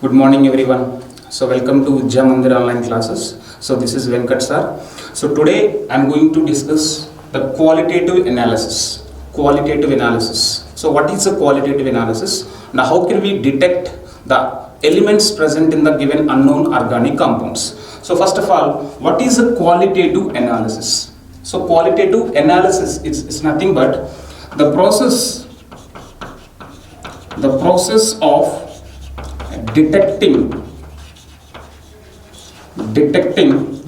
Good morning everyone. So welcome to Vidya Mandir online classes. So this is Venkat sir. So today I am going to discuss the qualitative analysis. Qualitative analysis. So what is a qualitative analysis? Now how can we detect the elements present in the given unknown organic compounds? So first of all, what is a qualitative analysis? So qualitative analysis is nothing but the process of detecting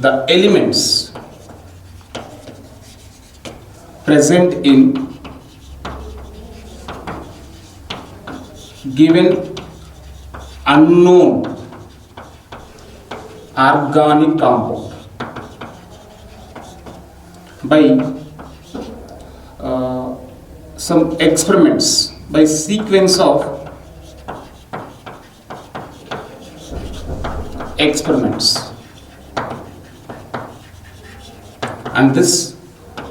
the elements present in given unknown organic compound by some experiments, by sequence of experiments, and this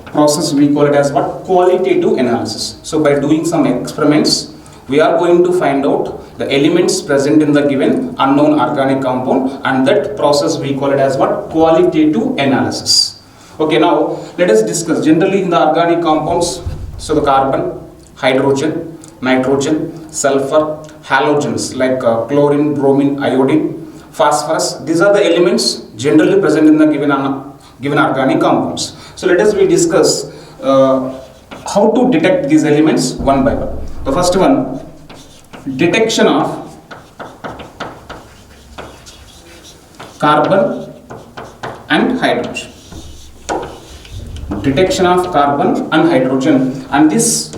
process we call it as what? Qualitative analysis. So by doing some experiments, we are going to find out the elements present in the given unknown organic compound, and that process we call it as what? Qualitative analysis. Okay, now let us discuss generally in the organic compounds. So the carbon, hydrogen, nitrogen, sulfur, halogens like chlorine, bromine, iodine, phosphorus, these are the elements generally present in the given organic compounds. So let us discuss how to detect these elements one by one. The first one, detection of carbon and hydrogen. Detection of carbon and hydrogen, and this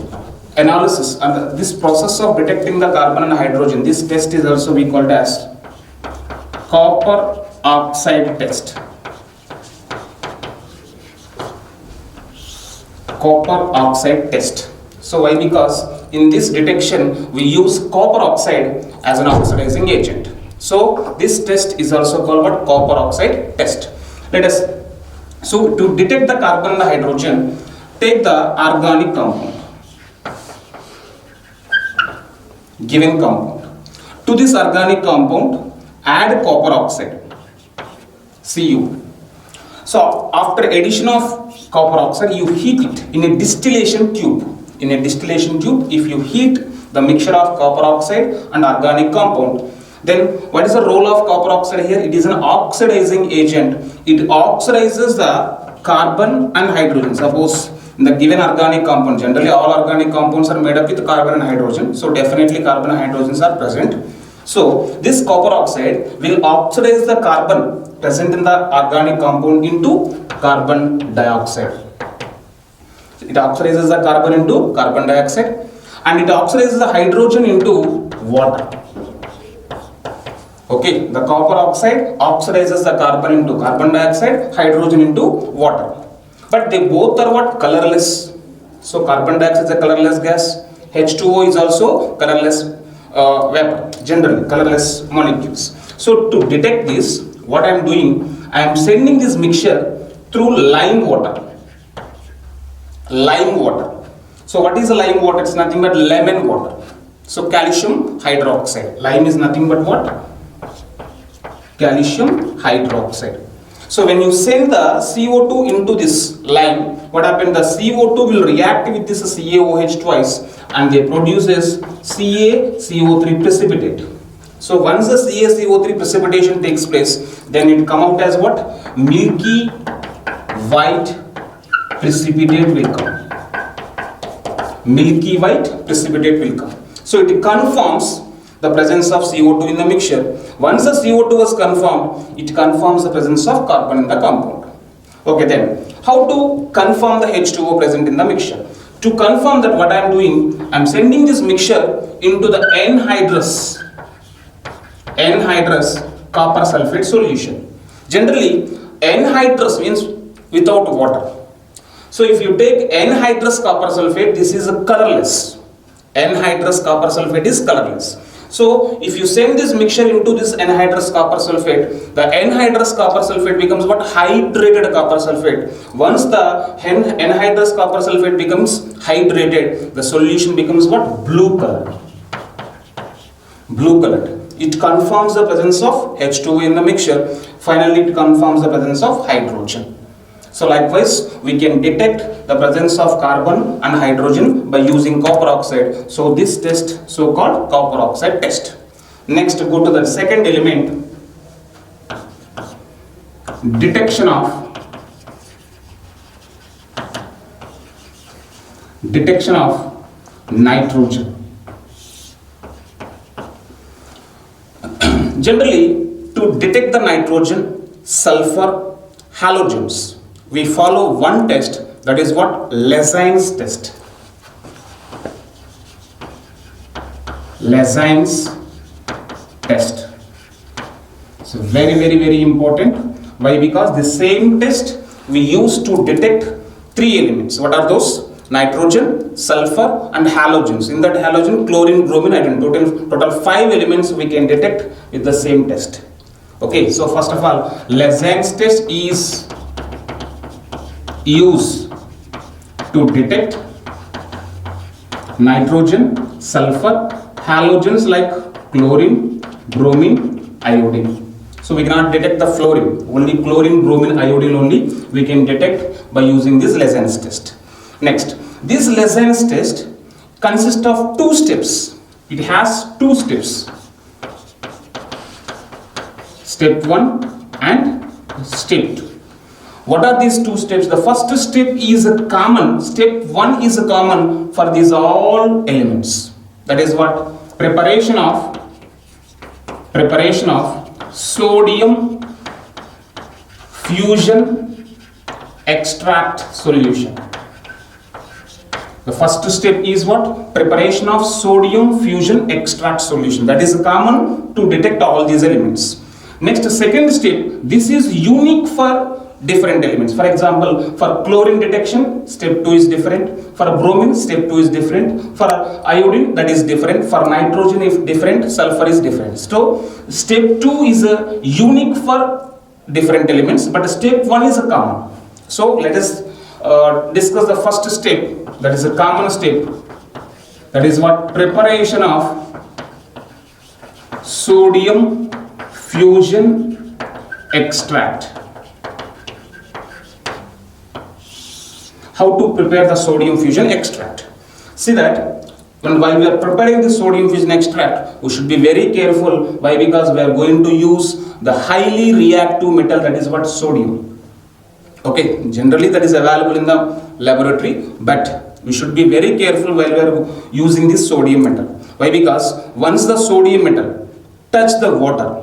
analysis and this process of detecting the carbon and hydrogen, this test is also we called as copper oxide test. Copper oxide test. So why? Because in this detection we use copper oxide as an oxidizing agent. So this test is also called what? Copper oxide test. So to detect the carbon and the hydrogen, take the organic compound, given compound. To this organic compound, add copper oxide, Cu. So after addition of copper oxide, you heat it in a distillation tube. In a distillation tube, if you heat the mixture of copper oxide and organic compound, then what is the role of copper oxide here? It is an oxidizing agent. It oxidizes the carbon and hydrogen. Suppose in the given organic compound, generally all organic compounds are made up with carbon and hydrogen. So definitely carbon and hydrogens are present. So this copper oxide will oxidize the carbon present in the organic compound into carbon dioxide. It oxidizes the carbon into carbon dioxide, and it oxidizes the hydrogen into water. Okay, the copper oxide oxidizes the carbon into carbon dioxide, hydrogen into water. But they both are what? Colorless. So carbon dioxide is a colorless gas. H2O is also colorless vapor, generally colorless molecules. So to detect this, what I am doing, I am sending this mixture through lime water. Lime water. So what is lime water? It's nothing but lemon water. So calcium hydroxide. Lime is nothing but what? Calcium hydroxide. So when you send the CO2 into this lime, what happens? The CO2 will react with this CaOH twice, and they produces CaCO3 precipitate. So once the CaCO3 precipitation takes place, then it come out as what? Milky white precipitate will come. Milky white precipitate will come. So it confirms the presence of CO2 in the mixture. Once the CO2 was confirmed, it confirms the presence of carbon in the compound. Okay, then how to confirm the H2O present in the mixture? To confirm that, what I am doing, I am sending this mixture into the anhydrous copper sulfate solution. Generally, anhydrous means without water. So if you take anhydrous copper sulfate, this is a colorless. Anhydrous copper sulfate is colorless. So if you send this mixture into this anhydrous copper sulfate, the anhydrous copper sulfate becomes what? Hydrated copper sulfate. Once the anhydrous copper sulfate becomes hydrated, the solution becomes what? Blue colored. Blue colored. it confirms the presence of H2O in the mixture. Finally, it confirms the presence of hydrogen. So likewise, we can detect the presence of carbon and hydrogen by using copper oxide. So this test, so-called copper oxide test. Next, go to the second element, detection of nitrogen. Generally, to detect the nitrogen, sulfur, halogens, we follow one test, that is what? Lezine's test. Lezine's test. So very important. Why? Because the same test we use to detect three elements. What are those? Nitrogen, sulfur and halogens. In that halogen, chlorine, bromine, hydrogen. Total 5 elements we can detect with the same test. Okay, so first of all, Lezine's test is used to detect nitrogen, sulfur, halogens like chlorine, bromine, iodine. So we cannot detect the fluorine, only chlorine, bromine, iodine only we can detect by using this Lezine's test. Next, this Lezine's test consists of 2 steps. It has 2 steps. Step 1 and step 2. What are these 2 steps? The first step is a common. Step 1 is a common for these all elements. That is what? Preparation of sodium fusion extract solution. The first step is what? Preparation of sodium fusion extract solution. That is common to detect all these elements. Next, second step, this is unique for different elements. For example, for chlorine detection, step 2 is different. For bromine, step 2 is different. For iodine, that is different. For nitrogen, if different, sulfur is different. So, step 2 is unique for different elements, but step 1 is a common. So, let us discuss the first step, that is a common step. That is what? Preparation of sodium fusion extract. How to prepare the sodium fusion extract? See that while we are preparing the sodium fusion extract, we should be very careful. Why? Because we are going to use the highly reactive metal, that is what? Sodium. Okay, generally that is available in the laboratory, but we should be very careful while we are using this sodium metal. Why? Because once the sodium metal touch the water,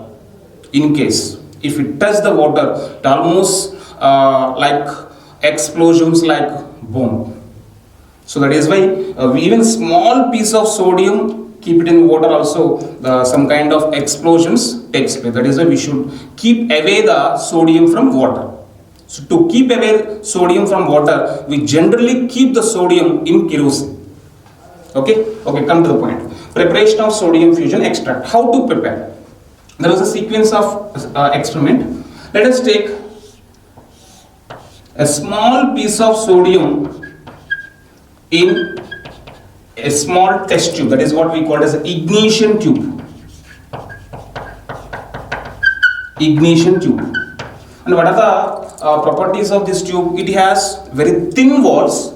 in case if it touch the water, it almost like explosions like boom. So that is why even small piece of sodium, keep it in water also, some kind of explosions takes place. That is why we should keep away the sodium from water. So to keep away sodium from water, we generally keep the sodium in kerosene. Okay, come to the point. Preparation of sodium fusion extract. How to prepare? There is a sequence of experiment. Let us take a small piece of sodium in a small test tube. That is what we call as an ignition tube. Ignition tube. And what are the properties of this tube? It has very thin walls,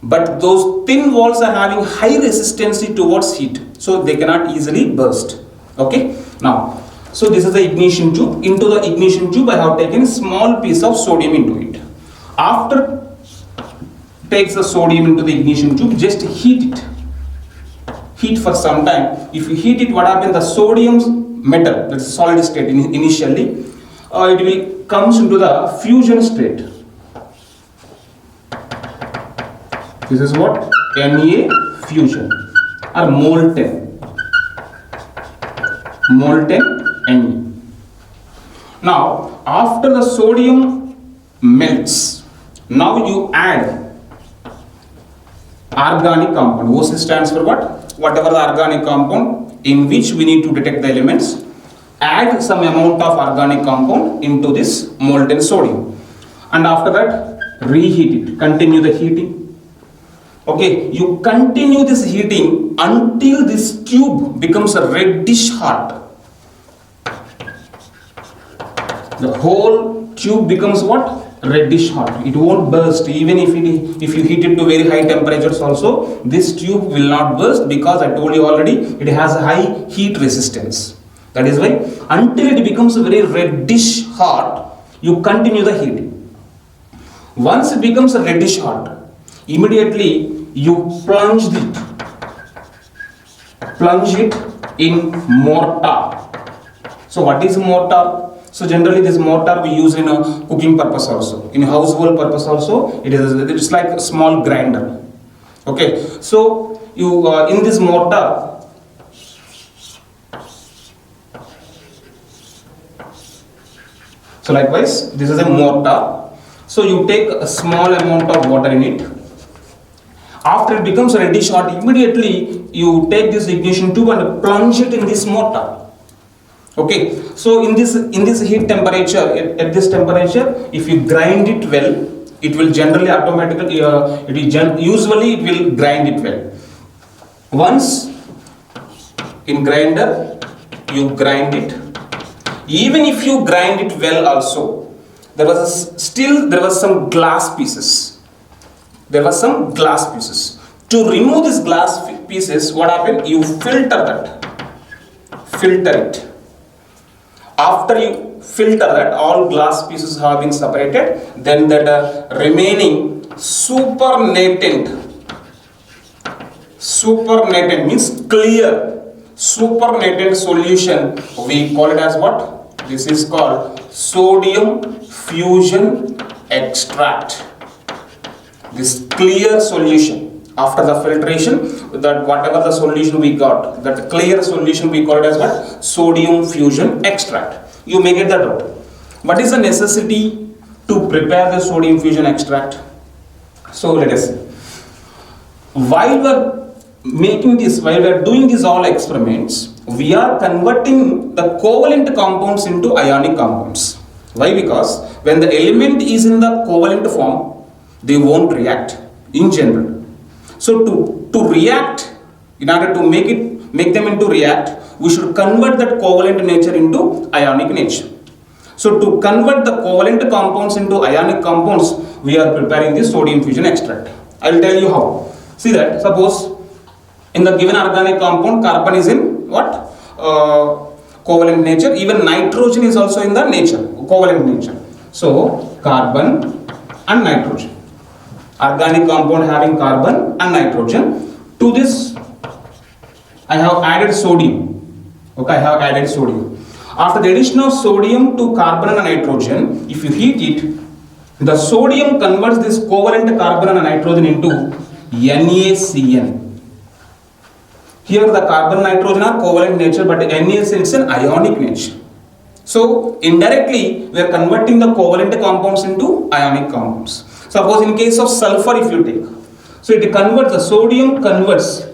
but those thin walls are having high resistance towards heat, so they cannot easily burst. Okay. Now, so this is the ignition tube. Into the ignition tube, I have taken a small piece of sodium into it. After takes the sodium into the ignition tube, just heat it. Heat for some time. If you heat it, what happens? The sodium metal, that's solid state initially, it will comes into the fusion state. This is what? Na fusion or molten Na. Now, after the sodium melts, now you add organic compound. OC stands for what? Whatever the organic compound in which we need to detect the elements, add some amount of organic compound into this molten sodium, and after that reheat it. Continue the heating. Okay, you continue this heating until this tube becomes a reddish hot. the whole tube becomes what? Reddish hot. It won't burst even if you heat it to very high temperatures also. This tube will not burst because I told you already it has a high heat resistance. That is why until it becomes very reddish hot, you continue the heating. Once it becomes reddish hot, immediately you plunge it in mortar. So what is mortar? So generally this mortar we use in a cooking purpose also, in household purpose also. It's like a small grinder. Okay, so you in this mortar, so likewise this is a mortar. So you take a small amount of water in it. After it becomes reddish hot, immediately you take this ignition tube and plunge it in this mortar. Okay, so in this heat temperature, at this temperature, if you grind it well, it will generally automatically usually it will grind it well. Once in grinder you grind it, even if you grind it well also, there was some glass pieces. To remove these glass pieces, what happened? You filter it. After you filter that, all glass pieces have been separated, then that remaining supernatant means clear supernatant solution, we call it as what? This is called sodium fusion extract. This clear solution, after the filtration, that whatever the solution we got, that clear solution we call it as what? Sodium fusion extract. You may get that out. What is the necessity to prepare the sodium fusion extract? So let us see. While we are doing these all experiments, we are converting the covalent compounds into ionic compounds. Why? Because when the element is in the covalent form, they won't react in general. So to react, in order to make them into react, we should convert that covalent nature into ionic nature. So to convert the covalent compounds into ionic compounds, we are preparing this sodium fusion extract. I will tell you how. See that, suppose in the given organic compound, carbon is in what? Covalent nature. Even nitrogen is also in the covalent nature. So carbon and nitrogen. Organic compound having carbon and nitrogen. To this I have added sodium. Okay, I have added sodium. After the addition of sodium to carbon and nitrogen, if you heat it, the sodium converts this covalent carbon and nitrogen into NaCN. Here the carbon nitrogen are covalent nature, but NaCN is an ionic nature. So indirectly we are converting the covalent compounds into ionic compounds. Suppose in case of sulfur, if you take, so it converts, the sodium converts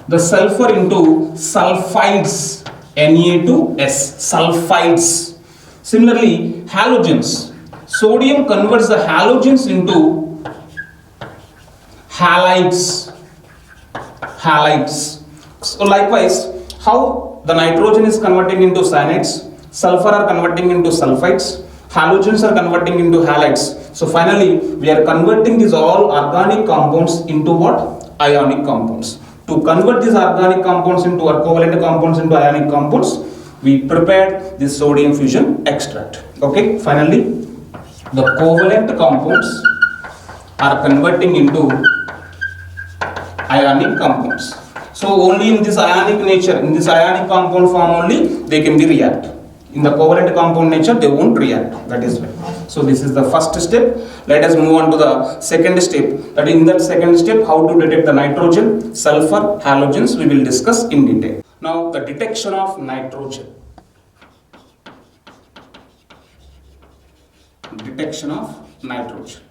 the sulfur into sulfides, Na2S, sulfides. Similarly, halogens, sodium converts the halogens into halides. So likewise, how the nitrogen is converting into cyanides, sulfur are converting into sulfides, halogens are converting into halides. So finally, we are converting these all organic compounds into what? Ionic compounds. To convert these organic compounds into or covalent compounds into ionic compounds, we prepared this sodium fusion extract. Okay, finally, the covalent compounds are converting into ionic compounds. So only in this ionic nature, in this ionic compound form only, they can be react. In the covalent compound nature, they won't react. That is why. So this is the first step. Let us move on to the second step. That in that second step, how to detect the nitrogen, sulfur, halogens, we will discuss in detail. Now the detection of nitrogen. Detection of nitrogen.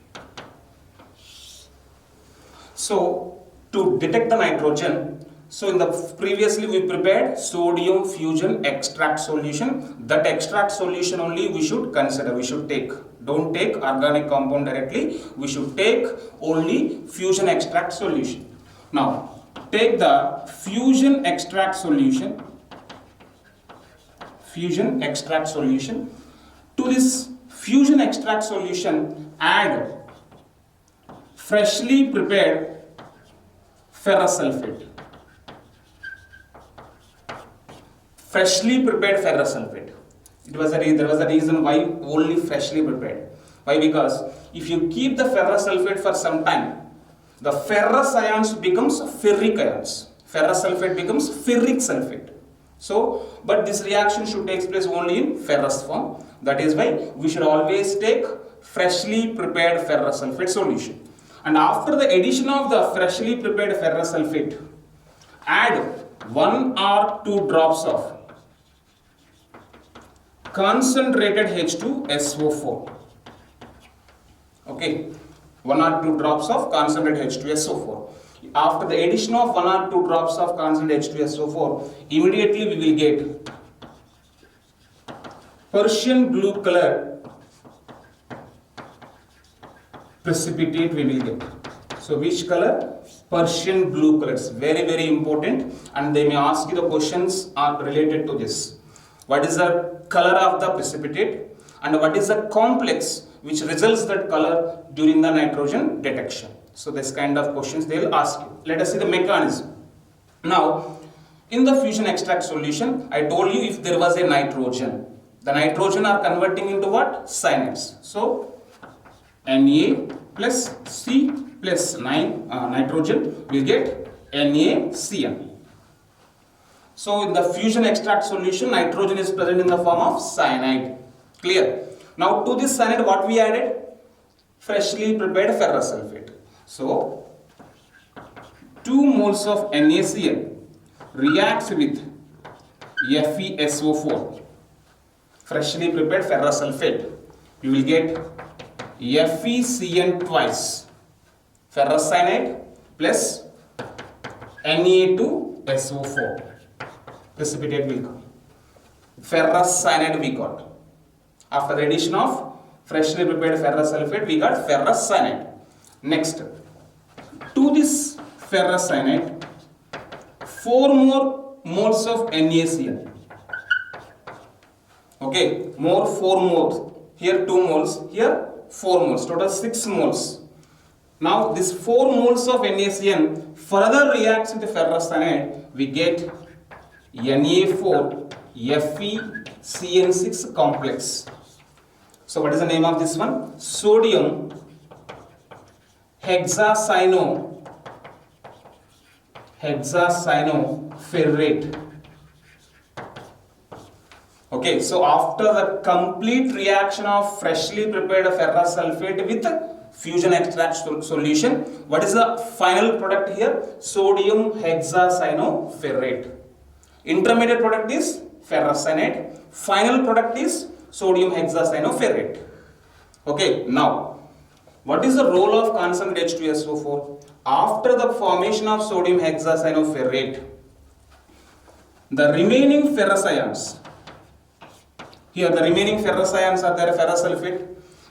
So to detect the nitrogen, so in the previously we prepared sodium fusion extract solution. That extract solution only we should consider, we should take. Don't take organic compound directly, we should take only fusion extract solution. Now take the fusion extract solution. To this fusion extract solution, add freshly prepared ferrous sulfate. Freshly prepared ferrous sulfate. There was a reason why only freshly prepared. Why? Because if you keep the ferrous sulfate for some time, the ferrous ions becomes ferric ions. Ferrous sulfate becomes ferric sulfate. So, but this reaction should take place only in ferrous form. That is why we should always take freshly prepared ferrous sulfate solution. And after the addition of the freshly prepared ferrous sulfate, add 1 or 2 drops of concentrated H2SO4. Okay, 1 or 2 drops of concentrated H2SO4. After the addition of 1 or 2 drops of concentrated H2SO4, immediately we will get Persian blue color precipitate we will get. So which color? Persian blue color. It's very, very important, and they may ask you the questions are related to this. What is the color of the precipitate and what is the complex which results that color during the nitrogen detection? So this kind of questions they will ask you. Let us see the mechanism. Now, in the fusion extract solution, I told you if there was a nitrogen, the nitrogen are converting into what? Cyanides. So Na plus C plus nitrogen will get NaCN. So in the fusion extract solution, nitrogen is present in the form of cyanide. Clear? Now to this cyanide, what we added? Freshly prepared ferrous sulfate. So 2 moles of NaCl reacts with FeSO4, freshly prepared ferrous sulfate. You will get FeCN twice, ferrous cyanide plus Na2SO4. Precipitate will come. Ferrous cyanide we got. After the addition of freshly prepared ferrous sulfate, we got ferrous cyanide. Next, to this ferrous cyanide, 4 more moles of NaCl. Okay, more 4 moles. Here 2 moles, here 4 moles. Total 6 moles. Now this 4 moles of NaCl further reacts with the ferrous cyanide. We get Na4 FeCN6 complex. So what is the name of this one? Sodium hexacyanoferrate. Okay, so after the complete reaction of freshly prepared ferrous sulfate with fusion extract solution, what is the final product here? Sodium hexacyanoferrate. Intermediate product is ferrous cyanide. Final product is sodium hexacyanoferrate. Okay, now what is the role of concentrated H2SO4? After the formation of sodium hexacyanoferrate, the remaining ferrous ions, here the remaining ferrous ions are there, ferrous sulfate.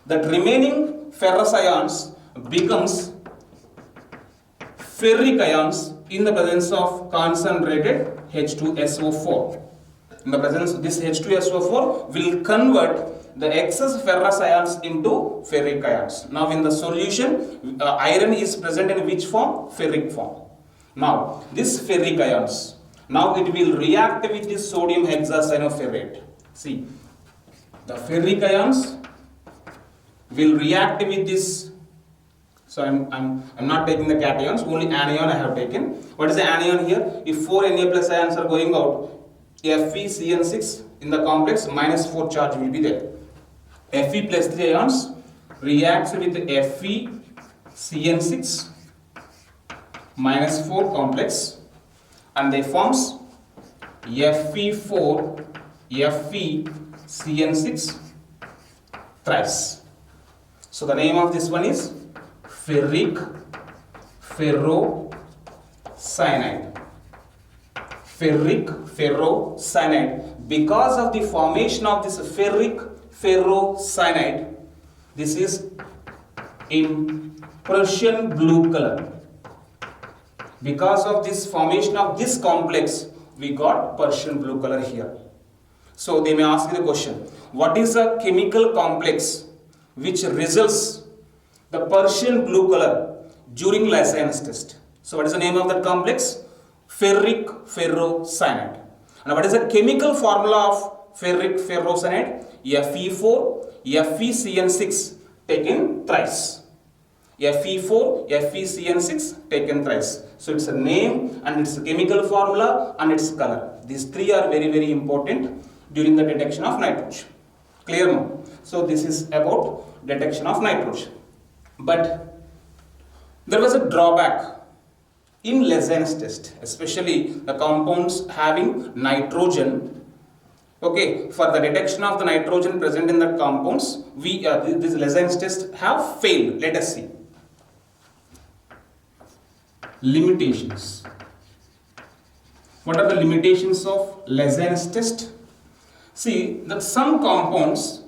That remaining ferrous ions becomes ferric ions in the presence of concentrated H2SO4. In the presence of this H2SO4 will convert the excess ferrous ions into ferric ions. Now in the solution, iron is present in which form? Ferric form. Now this ferric ions, now it will react with this sodium hexacyanoferrate. See, the ferric ions will react with this. So I'm not taking the cations, only anion I have taken. What is the anion here? If 4 Na plus ions are going out, FeCN6 in the complex -4 charge will be there. Fe plus 3 ions reacts with FeCN6 -4 complex and they forms Fe4 FeCN6 thrice. So the name of this one is ferric ferrocyanide. Ferric ferrocyanide. Because of the formation of this ferric ferrocyanide, this is in Persian blue color. Because of this formation of this complex, we got Persian blue color here. So they may ask you the question, what is a chemical complex which results the Persian blue color during Lassen's test? So what is the name of that complex? Ferric ferrocyanide. And what is the chemical formula of ferric ferrocyanide? Fe4 FeCN6 taken thrice. Fe4 FeCN6 taken thrice. So it's a name and its chemical formula and its color. These three are very, very important during the detection of nitrogen. Clear now? So this is about detection of nitrogen. But there was a drawback in Lassen's test, especially the compounds having nitrogen. Okay, for the detection of the nitrogen present in the compounds, this Lassen's test have failed. Let us see. Limitations. What are the limitations of Lassen's test? See that some compounds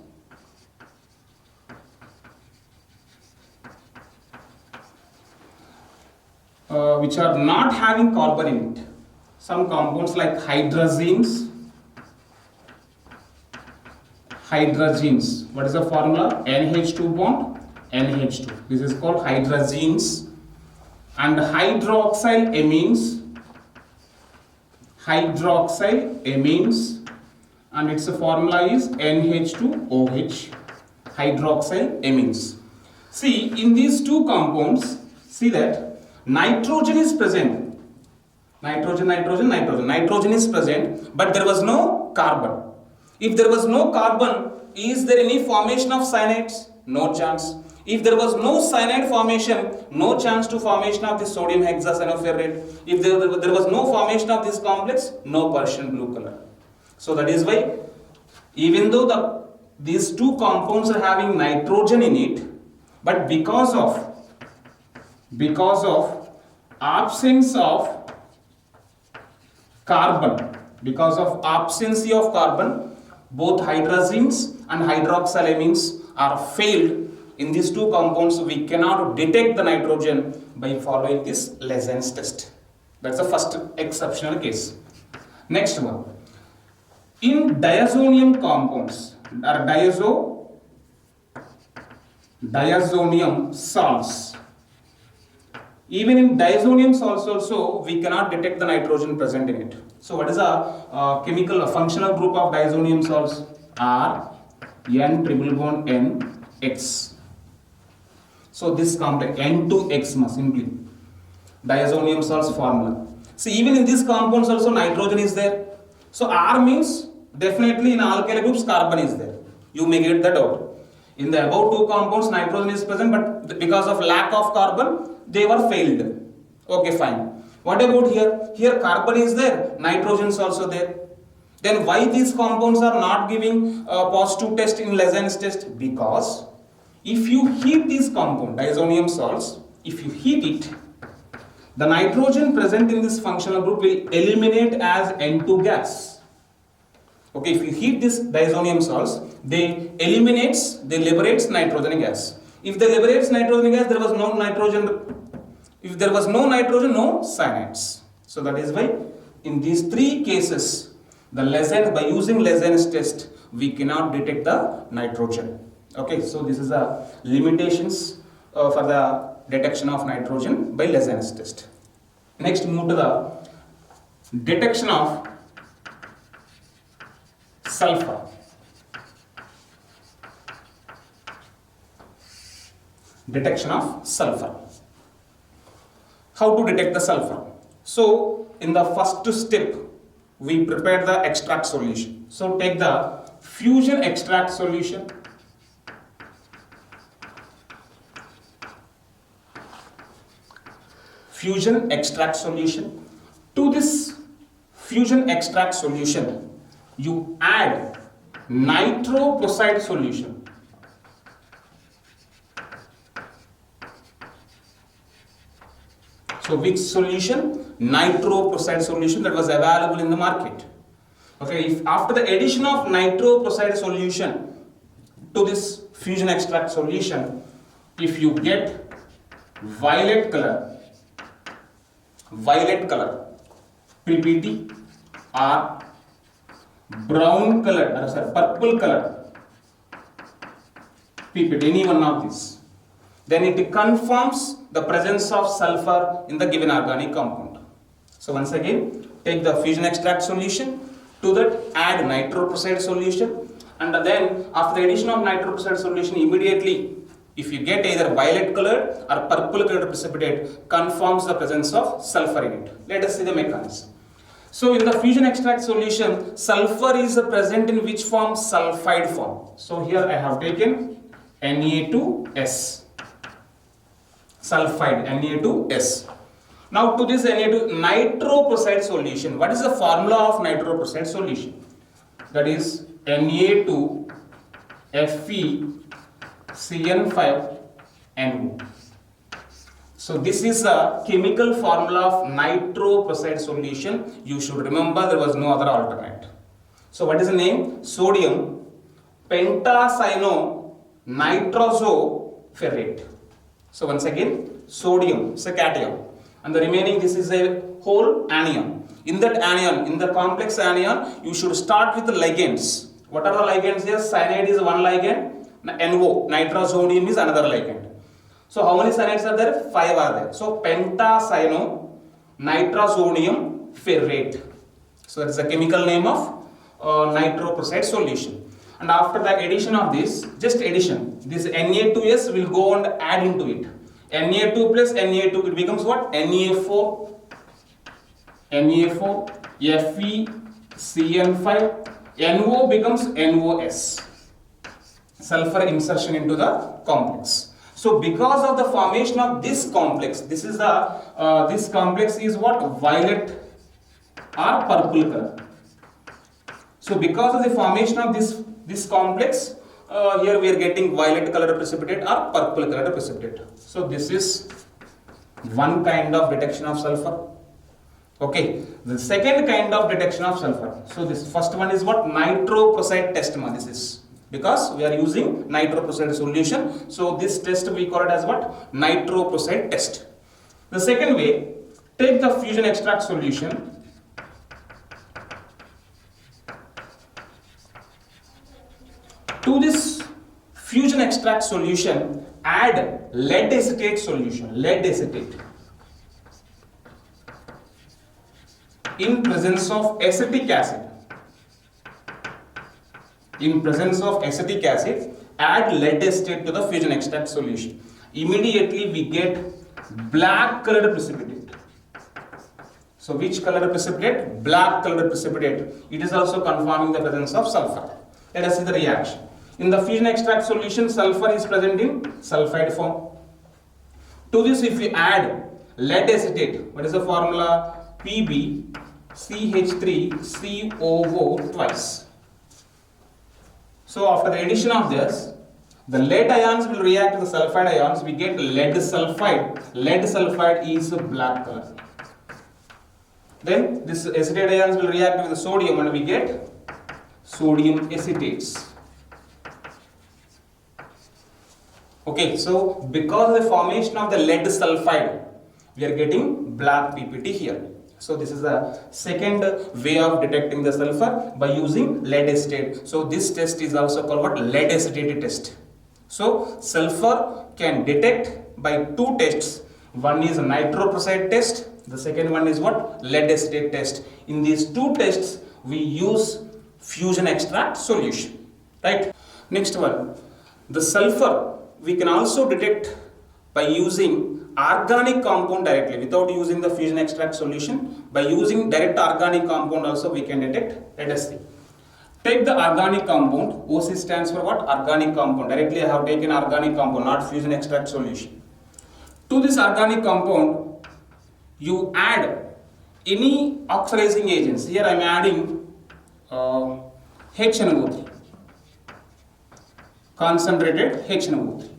which are not having carbon in it. Some compounds like hydrazines. What is the formula? NH2 bond, NH2. This is called hydrazines. And hydroxyl amines, and its formula is NH2OH, hydroxyl amines. See, in these two compounds, see that nitrogen is present. Nitrogen is present, but there was no carbon. If there was no carbon, is there any formation of cyanides? No chance. If there was no cyanide formation, no chance to formation of the sodium hexacyanoferrate. If there was no formation of this complex, no Persian blue color. So that is why, even though these two compounds are having nitrogen in it, but because of absence of carbon, both hydrazines and hydroxylamines are failed. In these two compounds, we cannot detect the nitrogen by following this Lassen's test. That's the first exceptional case. Next one. In diazonium compounds, or diazonium salts. Even in diazonium salts also, we cannot detect the nitrogen present in it. So what is a chemical, functional group of diazonium salts? R, N triple bond N, X. So this complex N2X must simply diazonium salts formula. See, even in these compounds also nitrogen is there. So R means definitely in alkyl groups carbon is there. You may get that out. In the above two compounds nitrogen is present, but because of lack of carbon they were failed. Okay, fine. What about here? Here carbon is there, nitrogen is also there. Then why these compounds are not giving a positive test in Lassen's test? Because if you heat this compound, diazonium salts, if you heat it, the nitrogen present in this functional group will eliminate as N2 gas. Okay, if you heat this diazonium salts, they liberates nitrogen gas. If they liberates nitrogen gas, there was no nitrogen. If there was no nitrogen, no cyanides. So that is why in these three cases, by using Lassen's test, we cannot detect the nitrogen. Okay, so this is the limitations for the detection of nitrogen by Lassen's test. Next, move to the detection of sulfur. Detection of sulfur. How to detect the sulfur? So, in the first step, we prepare the extract solution. So, take the fusion extract solution. Fusion extract solution. To this fusion extract solution, you add nitroprusside solution. So which solution? Nitroprusside solution that was available in the market. Okay, if after the addition of nitroprusside solution to this fusion extract solution, if you get violet color, PPT, or brown colored, or sorry, purple colored pipette, any one of these, then it confirms the presence of sulfur in the given organic compound. So once again, take the fusion extract solution, to that add nitroprusside solution, and then after the addition of nitroprusside solution, immediately if you get either violet colored or purple colored precipitate, confirms the presence of sulfur in it. Let us see the mechanism. So in the fusion extract solution, sulfur is present in which form? Sulfide form. So here I have taken Na2S, sulfide, Na2S. Now to this Na2 nitroprusside solution, what is the formula of nitroprusside solution? That is Na2 FeCN5NO. So this is a chemical formula of nitroprusside solution. You should remember there was no other alternate. So what is the name? Sodium pentacyanonitrosoferrate. So once again, sodium is a cation, and the remaining, this is a whole anion. In that anion, in the complex anion, you should start with the ligands. What are the ligands here? Cyanide is one ligand, NO, nitrosodium is another ligand. So how many cyanides are there? 5 are there. So pentacyanonitrosodium ferrate. So that is the chemical name of nitroprusside solution. And after the addition of this, just addition, this Na2S will go and add into it. Na2 plus Na2, it becomes what? Na4 FeCN5, NO becomes NOS. Sulfur insertion into the complex. So because of the formation of this complex, this is the this complex is what? Violet or purple color. So because of the formation of this complex, here we are getting violet color precipitate or purple color precipitate. So this is one kind of detection of sulfur. Okay, the second kind of detection of sulfur. So this first one is what? Nitroprusside test. This is because we are using nitroprusside solution. So this test we call it as what? Nitroprusside test. The second way, take the fusion extract solution. To this fusion extract solution, add lead acetate solution, lead acetate, in presence of acetic acid. In presence of acetic acid, add lead acetate to the fusion extract solution. Immediately we get black colored precipitate. So which color precipitate? Black colored precipitate. It is also confirming the presence of sulfur. Let us see the reaction. In the fusion extract solution, sulfur is present in sulfide form. To this, if we add lead acetate, what is the formula? PbCH3COO twice. So after the addition of this, the lead ions will react to the sulfide ions. We get lead sulfide. Lead sulfide is a black color. Then this acetate ions will react with the sodium and we get sodium acetates. Okay, so because of the formation of the lead sulfide, we are getting black PPT here. So this is the second way of detecting the sulfur by using lead acetate. So this test is also called what? Lead acetate test. So sulfur can detect by two tests. One is a nitroprusside test. The second one is what? Lead acetate test. In these two tests, we use fusion extract solution. Right? Next one, the sulfur we can also detect by using organic compound directly without using the fusion extract solution. By using direct organic compound also we can detect. Let us see. Take the organic compound. OC stands for what? Organic compound. Directly I have taken organic compound, not fusion extract solution. To this organic compound, you add any oxidizing agents. Here I am adding HNO3, concentrated HNO3.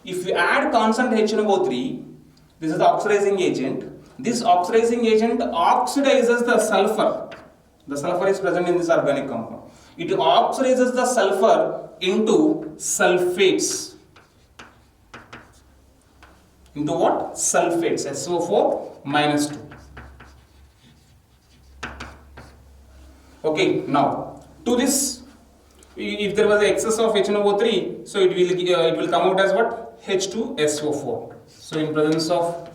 If you add constant HNO3, this is the oxidizing agent. This oxidizing agent oxidizes the sulfur. The sulfur is present in this organic compound. It oxidizes the sulfur into sulfates. Into what? Sulfates, SO4 minus 2. Okay, now To this, if there was excess of HNO3, so it will come out as what? H2SO4. So in presence of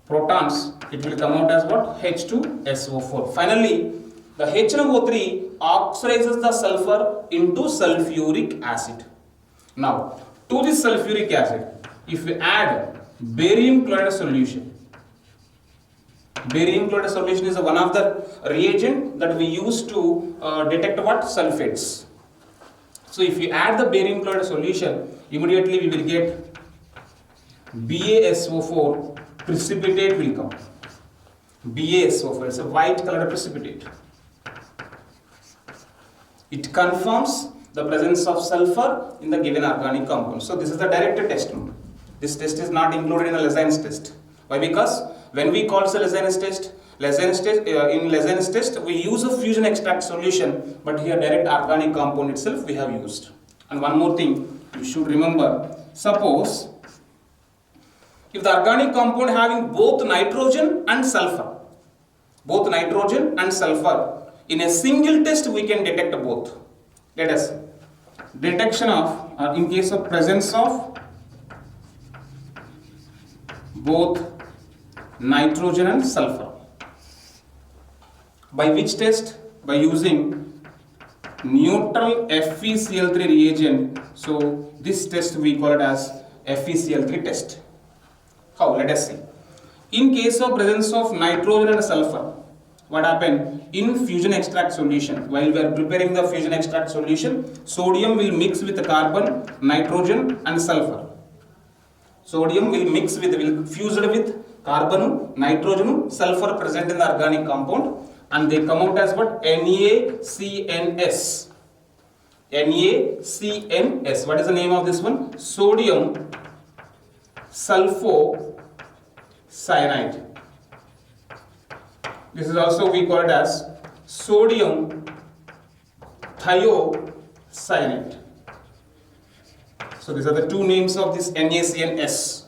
protons, it will come out as what? H2SO4. Finally, the HNO3 oxidizes the sulfur into sulfuric acid. Now, to this sulfuric acid, if we add barium chloride solution, barium chloride solution is one of the reagent that we use to detect what? Sulfates. So if you add the barium chloride solution, immediately we will get BaSO4 precipitate will come. BaSO4 is a white colored precipitate. It confirms the presence of sulfur in the given organic compound. So this is the direct test. This test is not included in the Lezane's test. Why? Because when we call the Lezane's test, in Lezane's test we use a fusion extract solution, but here direct organic compound itself we have used. And one more thing you should remember, suppose if the organic compound having both nitrogen and sulfur, in a single test we can detect both. Let us see. Detection of, in case of presence of both nitrogen and sulfur. By which test? By using neutral FeCl3 reagent. So this test we call it as FeCl3 test. How? Let us see. In case of presence of nitrogen and sulfur, what happened? In fusion extract solution, while we are preparing the fusion extract solution, sodium will mix with carbon, nitrogen and sulfur. Sodium will fuse with carbon, nitrogen, sulfur present in the organic compound, and they come out as what? NaCNS. NaCNS. What is the name of this one? Sodium sulfocyanide. This is also we call it as sodium thiocyanate. So these are the two names of this NaCNS.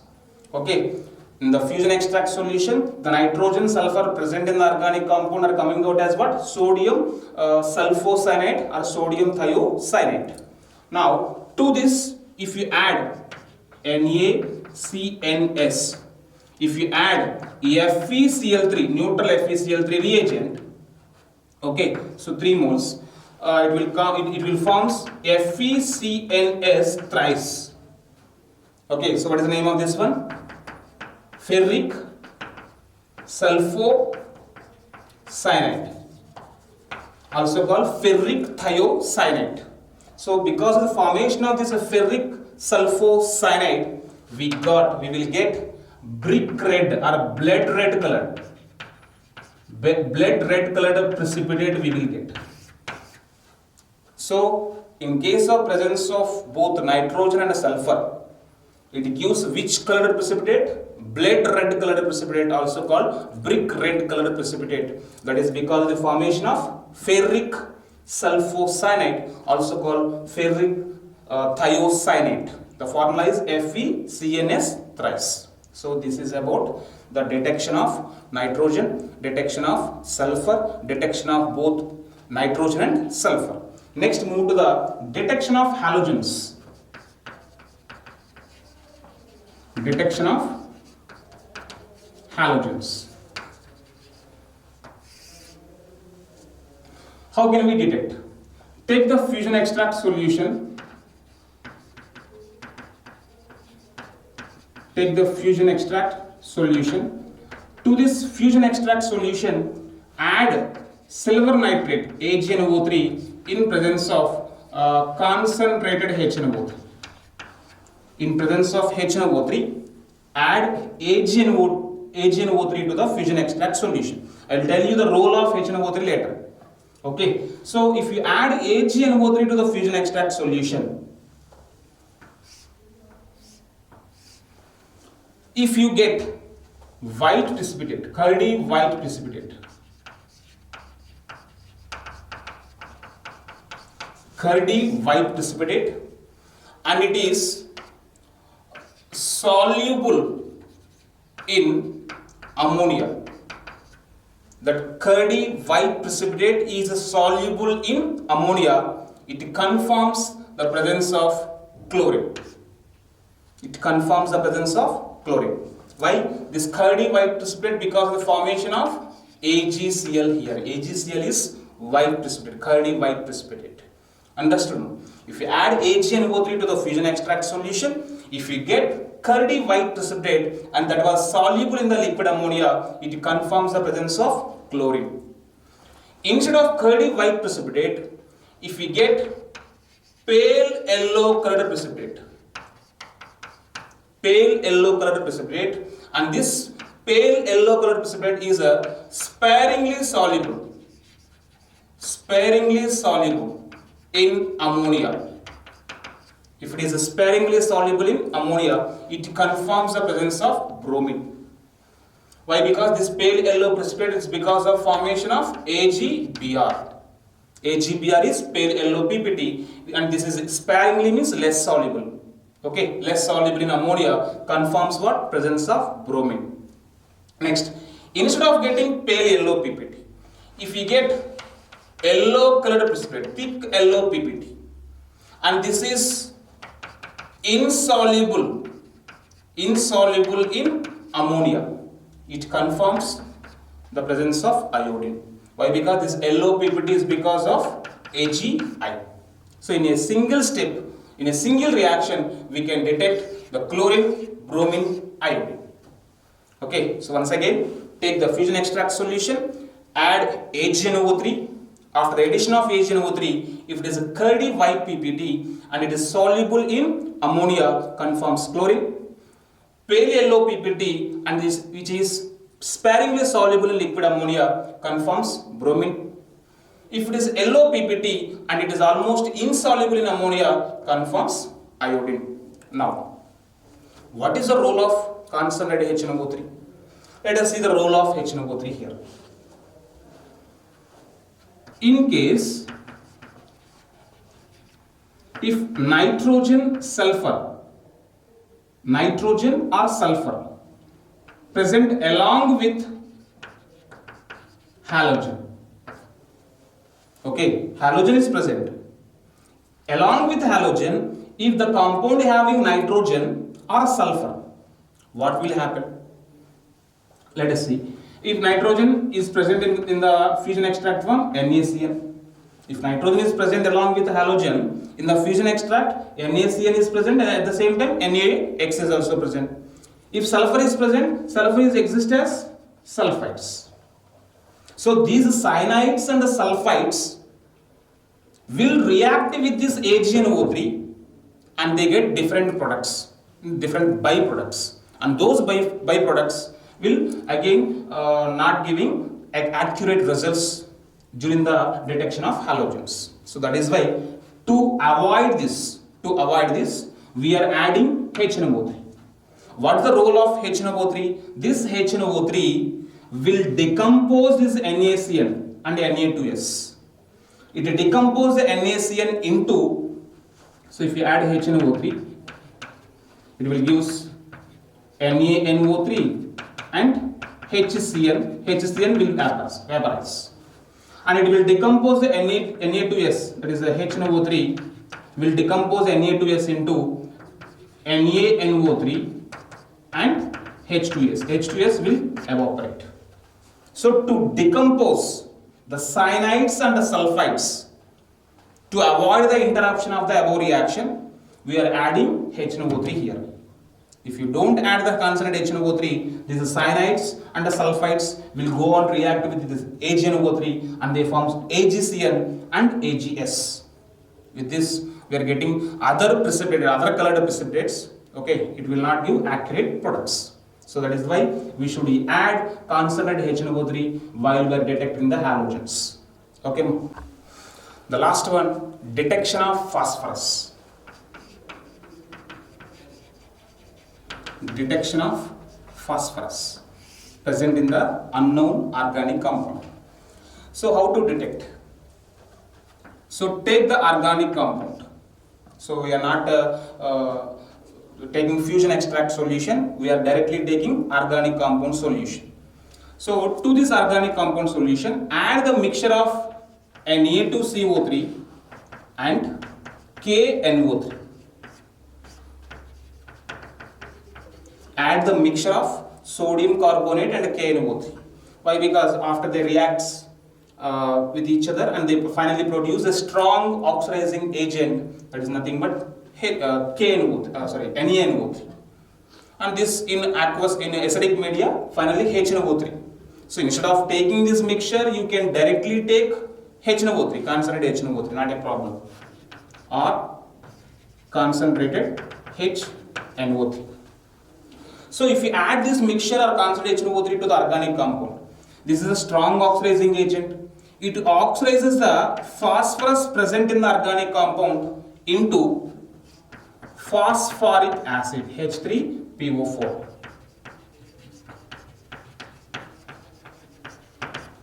Okay. In the fusion extract solution, the nitrogen, sulfur present in the organic compound are coming out as what? Sodium sulfocyanate or sodium thiocyanate. Now, to this, if you add NaCNS, if you add FeCl3, neutral FeCl3 reagent, okay, so 3 moles, it will form FeCNS thrice. Okay, so what is the name of this one? Ferric sulfocyanate, also called ferric thiocyanate. So because of the formation of this ferric sulfocyanate, we will get brick red or blood red colored precipitate we will get. So in case of presence of both nitrogen and sulfur, it gives which colored precipitate? Blood red colored precipitate, also called brick red colored precipitate. That is because of the formation of ferric sulfocyanate, also called ferric thiocyanate. The formula is FeCNS thrice. So this is about the detection of nitrogen, detection of sulfur, detection of both nitrogen and sulfur. Next, move to the detection of halogens. Detection of halogens. How can we detect? Take the fusion extract solution. Take the fusion extract solution. To this fusion extract solution, add silver nitrate AgNO3 in presence of concentrated HNO3. In presence of HNO3, add AgNO3 to the fusion extract solution. I will tell you the role of HNO3 later. Okay, so if you add AgNO3 to the fusion extract solution, if you get white precipitate, curdy white precipitate, and it is soluble in ammonia, that curdy white precipitate is soluble in ammonia, it confirms the presence of chlorine. It confirms the presence of chlorine. Why? This curdy white precipitate, because of the formation of AgCl here. AgCl is white precipitate, curdy white precipitate. Understood? If you add AgNO3 to the fusion extract solution, if you get curdy white precipitate and that was soluble in the liquid ammonia, it confirms the presence of chlorine. Instead of curdy white precipitate, if we get pale yellow colored precipitate, and this pale yellow colored precipitate is a sparingly soluble in ammonia. If it is sparingly soluble in ammonia, it confirms the presence of bromine. Why? Because this pale yellow precipitate is because of formation of AgBr. AgBr is pale yellow PPT, and this is sparingly means less soluble. Okay, less soluble in ammonia confirms what? Presence of bromine. Next, instead of getting pale yellow PPT, if we get yellow colored precipitate, thick yellow PPT, and this is insoluble in ammonia, it confirms the presence of iodine. Why? Because this yellow PPT is because of AgI. So in a single step, in a single reaction, we can detect the chlorine, bromine, iodine. Okay, so once again, take the fusion extract solution, add AgNO3. After the addition of AgNO3, if it is a curdy white PPT and it is soluble in ammonia, confirms chlorine. Pale yellow PPT and this, which is sparingly soluble in liquid ammonia, confirms bromine. If it is yellow PPT and it is almost insoluble in ammonia, confirms iodine. Now, what is the role of concentrated HNO3? Let us see the role of HNO3 here. In case if nitrogen or sulfur present along with halogen. Okay, halogen is present. Along with halogen, if the compound having nitrogen or sulfur, what will happen? Let us see. If nitrogen is present in the fusion extract form, NaCN. If nitrogen is present along with halogen in the fusion extract, NaCN is present, and at the same time NaX is also present. If sulfur is present, sulfur is exist as sulfides. So these cyanides and the sulfides will react with this AgNO3 and they get different products, different byproducts, and those byproducts will again not giving accurate results during the detection of halogens. So that is why to avoid this, we are adding HNO3. What is the role of HNO3? This HNO3 will decompose this NaCN and Na2S. It will decompose the NaCN into, so if you add HNO3, it will give NaNO3 and HCN. HCN will vaporize. And it will decompose the Na2S, that is the HNO3, will decompose Na2S into NaNO3 and H2S. H2S will evaporate. So to decompose the cyanides and the sulfides, to avoid the interruption of the above reaction, we are adding HNO3 here. If you don't add the concentrated HNO3, these cyanides and the sulfides will go on react with this AgNO3 and they form AgCN and AgS. With this, we are getting other colored precipitates. Okay, it will not give accurate products. So that is why we should add concentrated HNO3 while we are detecting the halogens. Okay, the last one, detection of phosphorus. Detection of phosphorus present in the unknown organic compound. So how to detect? So take the organic compound. So we are not taking fusion extract solution, we are directly taking organic compound solution. So to this organic compound solution, add the mixture of Na2CO3 and KNO3. Add the mixture of sodium carbonate and KNO3. Why? Because after they reacts with each other and they finally produce a strong oxidizing agent, that is nothing but NaNO3. And this in aqueous, in acidic media, finally HNO3. So instead of taking this mixture, you can directly take HNO3, concentrated HNO3, not a problem, or concentrated HNO3. So if you add this mixture or concentrated HNO3 to the organic compound, this is a strong oxidizing agent. It oxidizes the phosphorus present in the organic compound into phosphoric acid, H3PO4.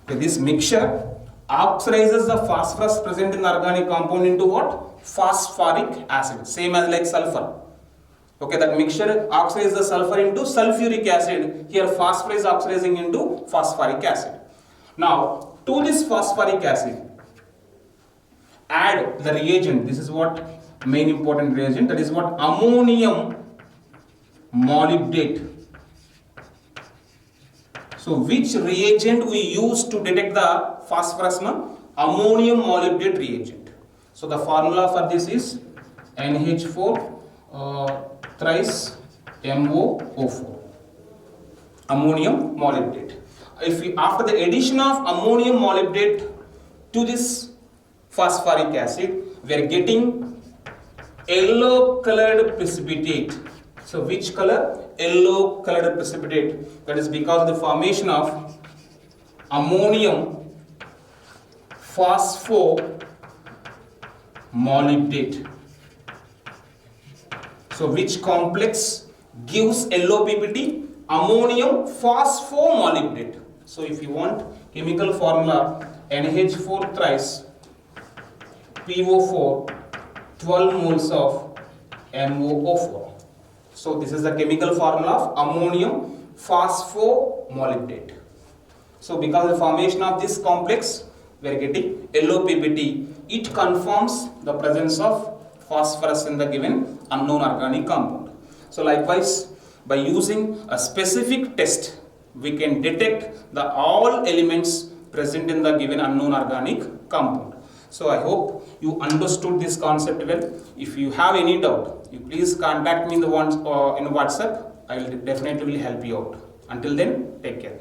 Okay, this mixture oxidizes the phosphorus present in the organic compound into what? Phosphoric acid, same as like sulfur. Okay, that mixture oxidizes the sulfur into sulfuric acid. Here phosphorus is oxidizing into phosphoric acid. Now to this phosphoric acid, add the reagent. This is what main important reagent, that is what ammonium molybdate. So which reagent we use to detect the phosphorus? Ammonium molybdate reagent. So the formula for this is NH4 thrice MoO4, ammonium molybdate. If we, after the addition of ammonium molybdate to this phosphoric acid, we are getting yellow colored precipitate. So which color? Yellow colored precipitate. That is because of the formation of ammonium phosphomolybdate. So which complex gives yellow PPT? Ammonium phosphomolybdate. So if you want chemical formula, NH4 thrice PO4, 12 moles of MoO4. So this is the chemical formula of ammonium phosphomolybdate. So because of the formation of this complex, we are getting yellow PPT. It confirms the presence of phosphorus in the given unknown organic compound. So likewise, by using a specific test, we can detect the all elements present in the given unknown organic compound. So I hope you understood this concept well. If you have any doubt, you please contact me in the WhatsApp. I will definitely help you out. Until then, take care.